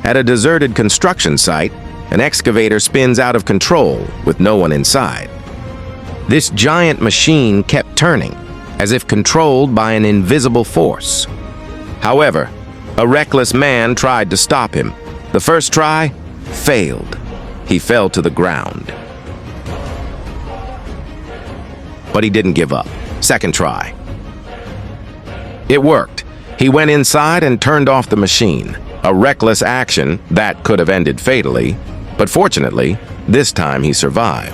At a deserted construction site, an excavator spins out of control with no one inside. This giant machine kept turning, as if controlled by an invisible force. However, a reckless man tried to stop him. The first try failed. He fell to the ground. But he didn't give up. Second try. It worked. He went inside and turned off the machine. A reckless action that could have ended fatally, but fortunately, this time he survived.